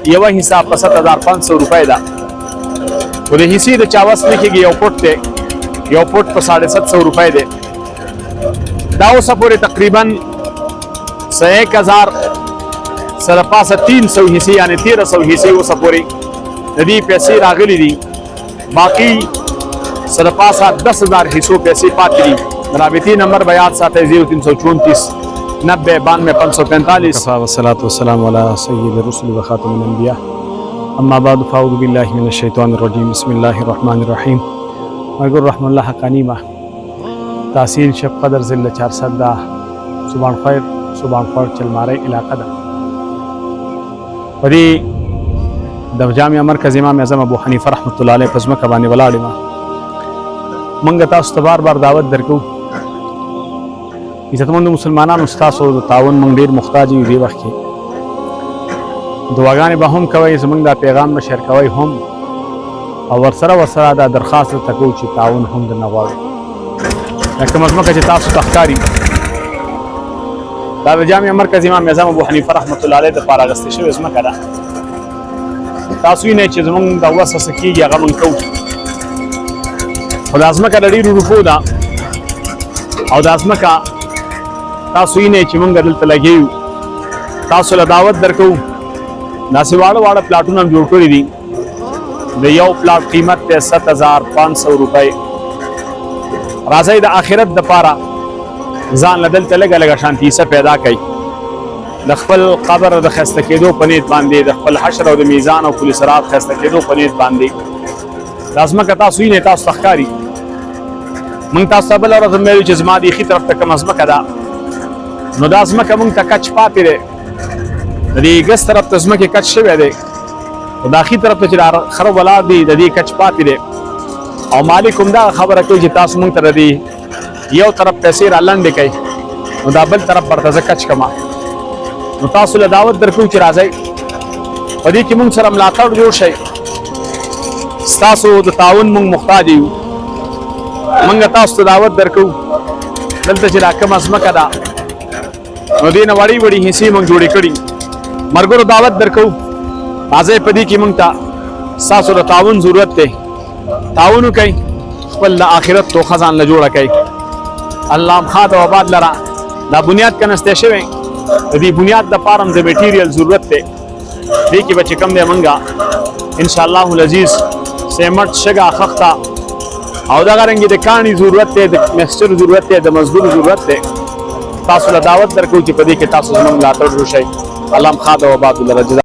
یو حساب په 7500 روپۍ ده خو د حصې د چا وس نه کېږي یو فوټ دی یو فوټ په 750 روپۍ دی دا اوسه پورې تقریبا 1000 سره پاسه 300 حصې یعنی 1300 حصې اوسه پورې د دې پیسې راغلي دي باقي سره پاسه 10000 حصو پیسې پاتې دي رابطې نمبر به یاد ساتئ 0334 90 92 545 کفا والصلاة والسلام على سید الرسل وخاتم الانبیاء اما بعد فاعوذ بالله من الشیطان الرجیم بسم الله الرحمن الرحیم مرګور رحم الله حقانیمه تحصیل شب قدر ذل 400 دا صبح خیر چلماری علاقه ده پدې د جامع مرکز امام اعظم ابو حنیفه رحمت الله علیه پزمکه باندې ولاړ ما منګ تاسو ته بار دعوت درکو عزتمند مسلمانانو تاسو د تعاون مونږ ډیر محتاج یو دی وخت کې دعاګانې به هم کوي زمونږ دا پیغام نشر کوي هم او ورسره دا درخواست تکو چې تعاون هم د نغواړو لکه مزمکه چې تاسو تخکاری دا د جامع مرکز امام اعظم ابو حنیفه رحمت الله علیه د پاره غستې شوی زمکه ده تاسو یې نه چې زمونږ د وسه کېږي هغه مونږ کوو خو د ازمکه د ډېرو روپو ده او د ازمکه تاسو یې نه چې مونږ دلته لګیو تاسو له دعوت درکو داسې واړه پلاټونه هم جوړ کړي دي د یو پلاټ قیمت دی 7500 روپۍ راځئ د آخرت دپاره ځان له دلته لږه شانتیسه پیدا کړئ د خپل قبر د ښایسته کېدو په نیت باندې د خپل حشر او د میزان او پل صراط ښایسته کېدو په نیت باندې دا ځمکه تاسو یې نه تاسو ته ښکاري موږ تاسو ته بله ورځ ویلو چې زما د ښي طرف ته کومه ځمکه ده نو دا ځمکه موږ ته کچ پاتې دی د دې ګس طرف ته ځمکې کچ شوی دی خو دا ښي طرف ته چې خره ولاړ دی د دې کچ پاتې دی او مالک هم دا خبره کوي چې تاسو موږ ته د دې یو طرف پیسې را لنډې کوي نو دا بل طرف ورته زه کچ کما نو تاسو له دعوت درکوو چې راځئ په دې کې موږ سره ملاتړ جوړ شئ ستاسو د تعاون موږ محتاج یو موږ تاسو ته دعوت درکوو دلته چې دا کومه ځمکه ده نو دې نه وړې حصې موږ جوړې کړي مرګرو دعوت درکوو راځئ په دې کې موږ ته ستاسو د تعاون ضرورت دی تعاون وکئ خپل د آخرت توښه ځان له جوړه کئ الله خاد او آباد لره دا بنیاد کنستی شوی د دې بنیاد دپاره هم د میټیریل ضرورت دی دې کې به چې کوم دی موږ انشاءالله العزیز سیمټ شګه خښته او دغه رنګې د کاڼي ضرورت دی د مکسچر ضرورت دی د مزدور ضرورت دی تاسو له دعوت درکوو چې په دې کې تاسو زموږ ملاتړ وشئ الله خاد او آباد لره